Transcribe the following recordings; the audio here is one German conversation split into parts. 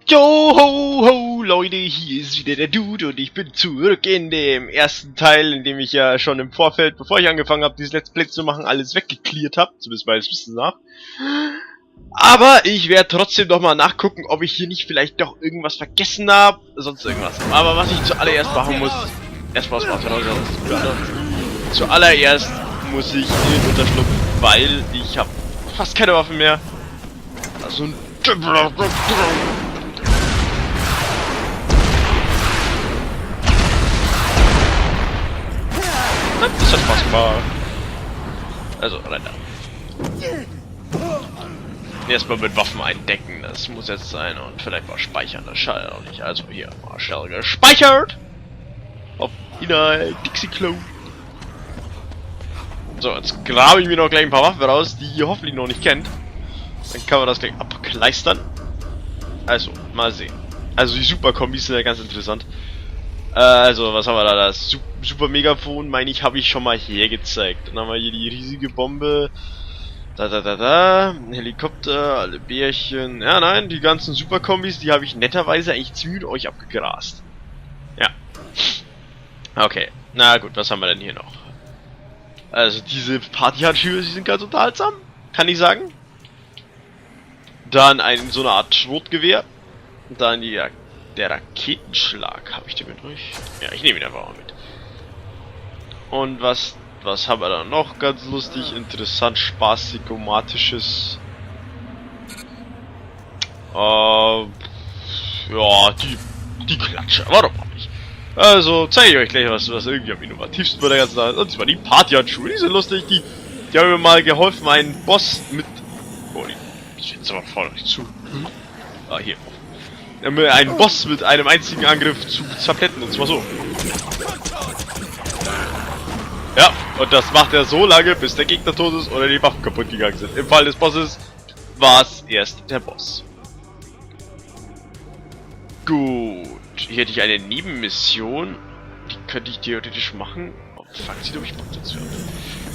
Yo ho ho Leute, hier ist wieder der Dude und ich bin zurück in dem ersten Teil, in dem ich ja schon im Vorfeld, bevor ich angefangen habe, dieses Let's Play zu machen, alles weggeklärt habe, zumindest meines Wissens nach. Aber ich werde trotzdem noch mal nachgucken, ob ich hier nicht vielleicht doch irgendwas vergessen habe, sonst irgendwas. Aber was ich zuallererst machen muss, erstmal was raus, zuallererst muss ich in den Unterschlupf, weil ich habe fast keine Waffen mehr. Also ein das hat Spaß gemacht. Also, rein da. Erstmal mit Waffen eindecken, das muss jetzt sein. Und vielleicht mal speichern, das schadet auch nicht. Also hier, mal schnell gespeichert. Auf in der Dixie-Klo. So, jetzt grabe ich mir noch gleich ein paar Waffen raus, die ihr hoffentlich noch nicht kennt. Dann kann man das gleich abkleistern. Also, mal sehen. Also die Super-Kombis sind ja ganz interessant. Also, was haben wir da? Das Super Megafon, meine ich, habe ich schon mal hergezeigt. Dann haben wir hier die riesige Bombe. Helikopter, alle Bärchen. Ja, nein, die ganzen Super-Kombis, die habe ich netterweise eigentlich ziemlich mit euch abgegrast. Ja. Okay. Na gut, was haben wir denn hier noch? Also, diese Partyhandschuhe, die sind ganz unterhaltsam. Kann ich sagen. Dann so eine Art Schrotgewehr. Dann der Raketenschlag. Habe ich den mit euch? Ja, ich nehme ihn einfach mal mit. Und was haben wir da noch? Ganz lustig, interessant, spaßig, romantisches. Ja, die Klatsche. Warum auch nicht? Also, zeige ich euch gleich was irgendwie am innovativsten bei der ganzen Sache. Und zwar die Partyhandschuhe. Die sind lustig. Die haben mir mal geholfen, einen Boss mit... Oh, die steht jetzt aber vorne nicht zu. Ah, hier. Einen Boss mit einem einzigen Angriff zu zerplätten, und zwar so. Ja, und das macht er so lange, bis der Gegner tot ist oder die Waffen kaputt gegangen sind. Im Fall des Bosses war es erst der Boss. Gut, hier hätte ich eine Nebenmission, die könnte ich theoretisch machen. Oh, fragt sich, ob ich Bock dazu habe.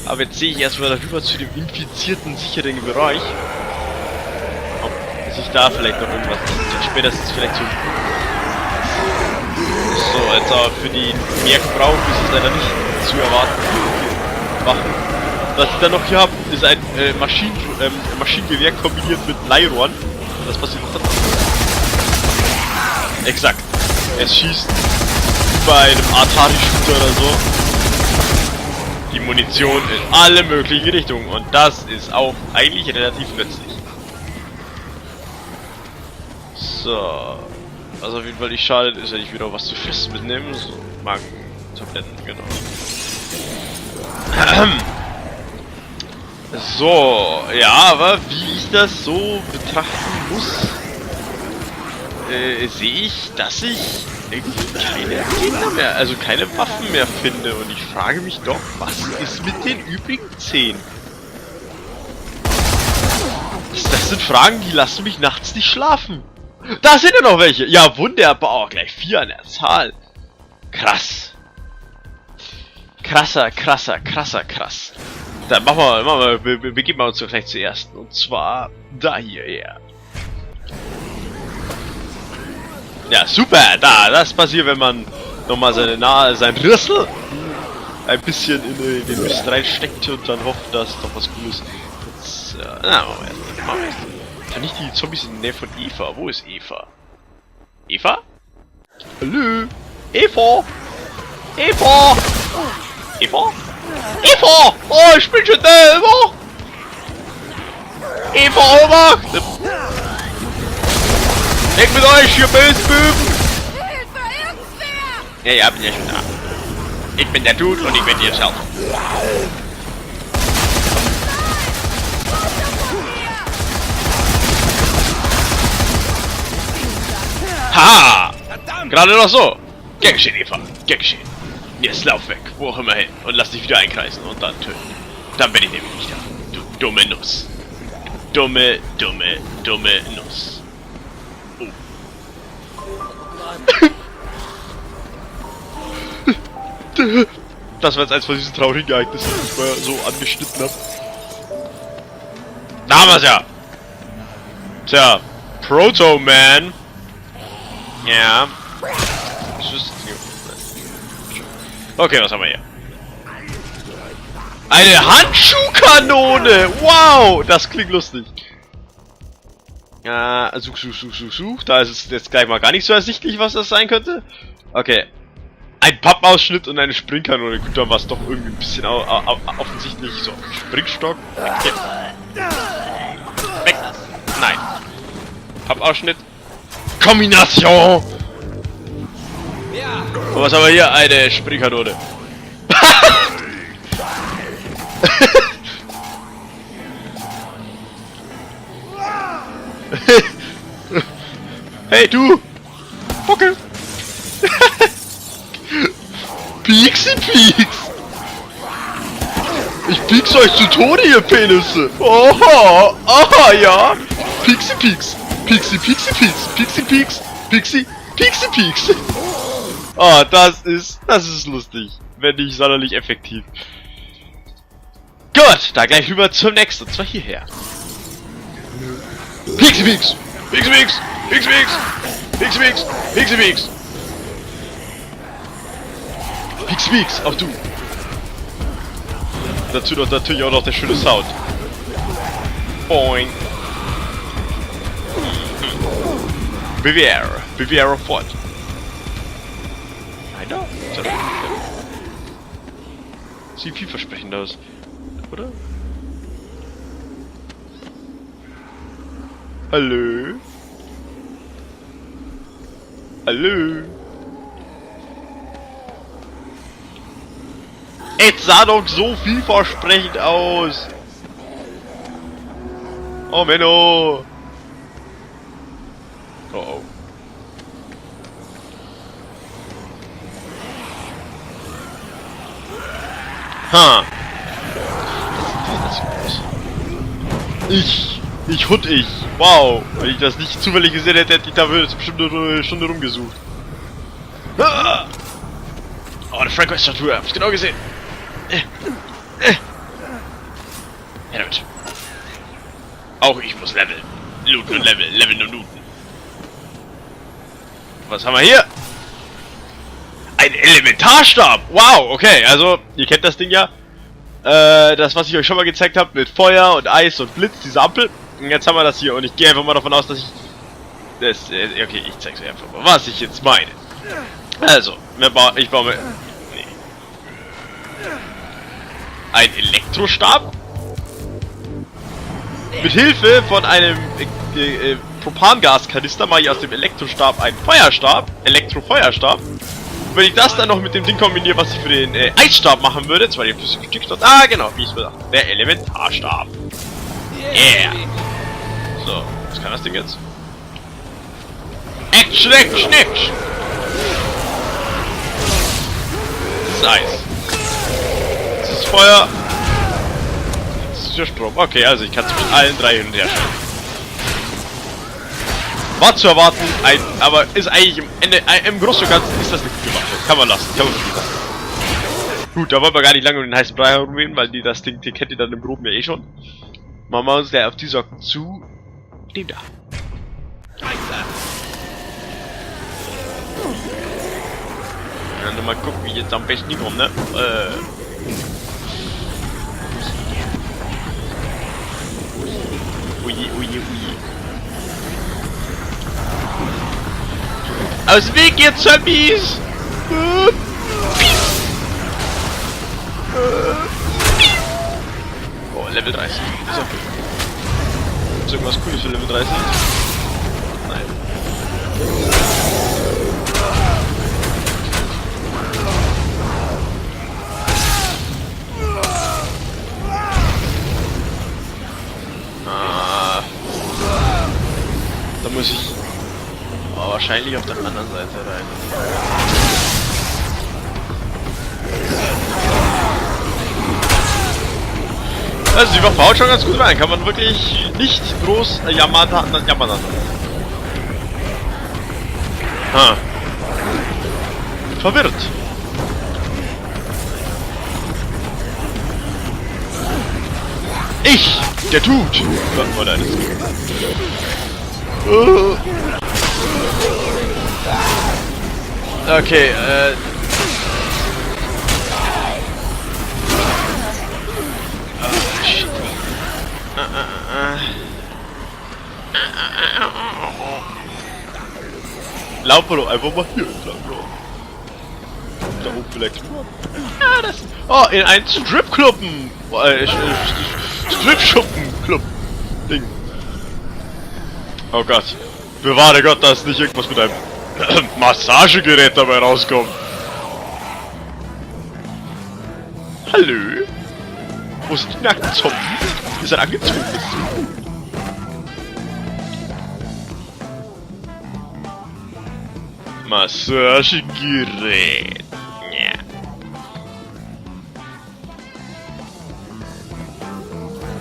Aber jetzt sehe ich erstmal darüber zu dem infizierten, sicheren Bereich. Sich da vielleicht noch irgendwas spätestens vielleicht so. So, jetzt aber für die Merkbrauch ist es leider nicht zu erwarten. Waffen. Was ich dann noch hier habe, ist ein Maschinengewehr kombiniert mit Leihrohren. Das passiert noch dann. Exakt. Es schießt bei einem Atari-Shooter oder so die Munition in alle möglichen Richtungen. Und das ist auch eigentlich relativ nützlich. So, also auf jeden Fall nicht schade ist, wenn ich wieder was zu fest mitnehme. So, Magen-Tabletten, genau. So, ja, aber wie ich das so betrachten muss, sehe ich, dass ich irgendwie keine Gegner mehr, also keine Waffen mehr finde. Und ich frage mich doch, was ist mit den übrigen 10? Das sind Fragen, die lassen mich nachts nicht schlafen. Da sind ja noch welche. Ja, wunderbar. Oh, gleich 4 an der Zahl. Krass. Krass. Dann begeben wir uns doch gleich zur ersten. Und zwar da hierher. Ja, super. Das passiert, wenn man nochmal sein Rüssel ein bisschen in den Mist reinsteckt und dann hofft, dass doch was Cooles. Jetzt, machen wir erst. Kann ich die Zombies in der Nähe von Eva? Wo ist Eva? Eva? Hallo? Eva? Eva? Eva? Eva! Oh, ich bin schon da, Eva! Eva, Obacht! Weg mit euch, ihr bösen Böben! Ja, bin ja schon da. Ich bin der Dude und ich bin dir helfen. Ha! Gerade noch so! Gern geschehen, Eva. Gern geschehen. Jetzt lauf weg, wo auch immer hin, und lass dich wieder einkreisen und dann töten. Dann bin ich nämlich nicht da. Du dumme Nuss. Dumme Nuss. Oh. Das war jetzt eins von diesen traurigen Ereignissen, die ich vorher so angeschnitten habe. Da haben wir's ja! Tja, Proto Man. Ja. Okay, was haben wir hier? Eine Handschuhkanone! Wow! Das klingt lustig. Ja, such. Da ist es jetzt gleich mal gar nicht so ersichtlich, was das sein könnte. Okay. Ein Pappausschnitt und eine Springkanone. Gut, dann war es doch irgendwie ein bisschen offensichtlich. So, Springstock. Okay. Weg. Nein. Pappausschnitt. Kombination! Und was haben wir hier? Eine Springkanone. Hey du! Buckel! Piekse Pieks! Ich pieks euch zu Tode, ihr Penisse! Oha! Aha, ja! Piekse Pieks! Pixie Pieks! Pixie Pieks! Pixie Pieks! Oh, das ist lustig. Wenn nicht sonderlich effektiv. Gut, da gleich rüber zum nächsten. Und zwar hierher. Pixie Pieks! Pixie Pieks! Pixie Pieks! Pixie Pieks! Pixie Pieks! Pixie Pieks, auch du! Dazu noch natürlich auch noch der schöne Sound. Boing! BWR fort. Einer? Sieht vielversprechend aus. Oder? Hallo? Hallo? Es sah doch so vielversprechend aus. Oh Menno. Oh oh. Ha. Ich. Wow. Wenn ich das nicht zufällig gesehen hätte, hätte ich dafür jetzt bestimmt eine Stunde rumgesucht. Ah. Oh, eine Frank-West-Statue. Hab ich genau gesehen. Ja, damit. Auch ich muss leveln. Looten und leveln und looten. Was haben wir hier? Ein Elementarstab! Wow, okay, also, ihr kennt das Ding ja. Das, was ich euch schon mal gezeigt habe, mit Feuer und Eis und Blitz, diese Ampel. Und jetzt haben wir das hier und ich gehe einfach mal davon aus, dass ich... okay, ich zeig's euch einfach mal, was ich jetzt meine. Also, ich baue mir... Nee. Ein Elektrostab. Mit Hilfe von einem Propangaskanister mache ich aus dem Elektrostab einen Feuerstab. Elektrofeuerstab. Und wenn ich das dann noch mit dem Ding kombiniere, was ich für den Eisstab machen würde, zwar den flüssigen Stickstoff. Ah, genau, wie ich es gesagt habe. Der Elementarstab. Yeah. So, was kann das Ding jetzt? Action, Action, Action! Das ist Eis. Das ist Feuer. Das ist der Strom. Okay, also ich kann es mit allen drei hin und her schalten. War zu erwarten, aber ist eigentlich im Ende, im Großen und Ganzen ist das eine gute Waffe. Kann man lassen, kann man spielen lassen. Gut, da wollen wir gar nicht lange um den heißen Brei herumreden, weil das Ding, die kennt ihr dann im Groben ja eh schon. Machen wir uns gleich auf die Socken zu dem da. Ja, nur mal gucken, wie ich jetzt am besten hinkomme, ne? Ui. Aus dem Weg, ihr Zombies! Oh, Level 30. So. Ist irgendwas Cooles für Level 30? Nein. Da muss ich wahrscheinlich auf der anderen Seite rein. Also die Waffe haut schon ganz gut rein, kann man wirklich nicht groß jammern. Ha. Verwirrt. Ich, der tut. Oh nein, das ist Okay, shit. Laufen wir doch einfach mal hier entlang. Da oben vielleicht. Ah, das. Oh, in einen Stripclubben! Stripschuppen-Club. Ding. Oh Gott. Bewahre Gott, dass nicht irgendwas mit einem Massagegerät dabei rauskommt. Hallo? Wo sind die nackten Zombies? Die sind angezogen. Massagegerät.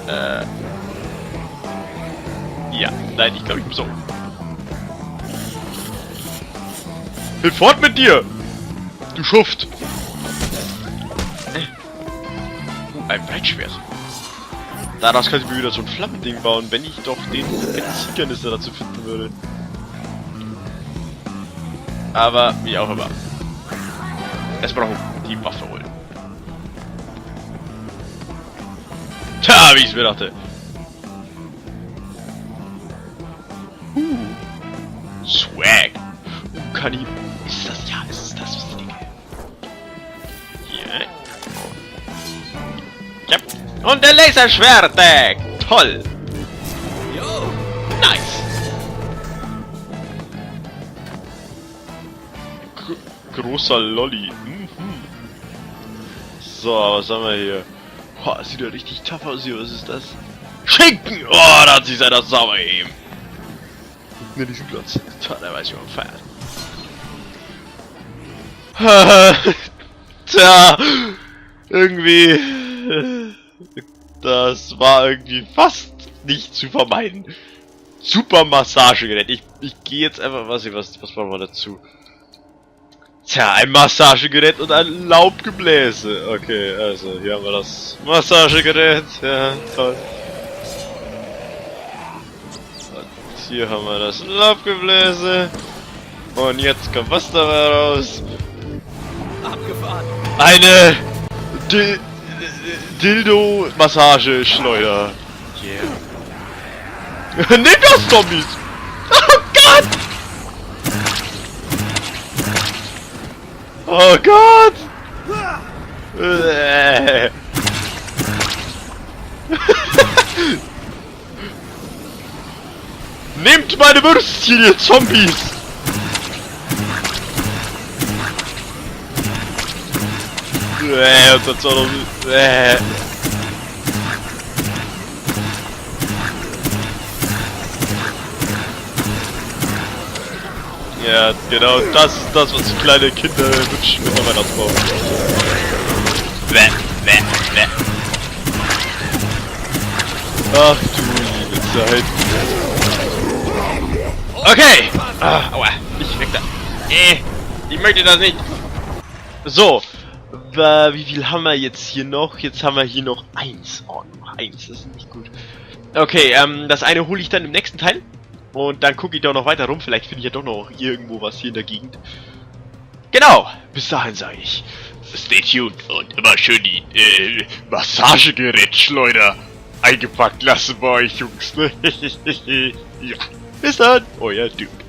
Ja. Ja, nein, ich glaube, ich muss so. Hinfort mit dir! Du Schuft! Ein Breitschwert. Daraus kann ich mir wieder so ein Flammending bauen, wenn ich doch den Benzinkanister dazu finden würde. Aber wie auch immer. Es braucht die Waffe holen. Tja, wie ich es mir dachte. Swag. Kann ich... Ist das... Ja, ist es das, was ich denke. Hier. Ja. Und der Laserschwertdeck. Toll. Nice. Großer Lolli. So, was haben wir hier? Boah, sieht ja richtig tough aus hier. Was ist das? Schinken! Oh, da hat sich einer sauber eben. Ne, diesen Platz. Tja, der weiß, wie man feiert. Tja, irgendwie. Das war irgendwie fast nicht zu vermeiden. Super Massagegerät. Ich gehe jetzt einfach. Was machen wir dazu? Tja, ein Massagegerät und ein Laubgebläse. Okay, also hier haben wir das Massagegerät. Ja, toll. Und hier haben wir das Laubgebläse. Und jetzt kommt was dabei raus? Abgefahren. Eine Dildo-Massageschleuder. Yeah. Nimm das, Zombies! Oh Gott! Oh Gott! Nehmt meine Würstchen, ihr Zombies! Und das war doch... Ja, genau, das ist das, was kleine Kinder wünschen mit der Weihnachtsbaum. Ach du liebe Zeit. Okay! Aua, nicht weg da. Ich möchte das nicht. So, wie viel haben wir jetzt hier noch? Jetzt haben wir hier noch 1. Oh, noch 1, das ist nicht gut. Okay, das eine hole ich dann im nächsten Teil. Und dann gucke ich doch noch weiter rum, vielleicht finde ich ja doch noch irgendwo was hier in der Gegend. Genau, bis dahin sage ich, stay tuned und immer schön die Massagegerät-Schleuder eingepackt lassen bei euch, Jungs. Ja, bis dann, euer Duke.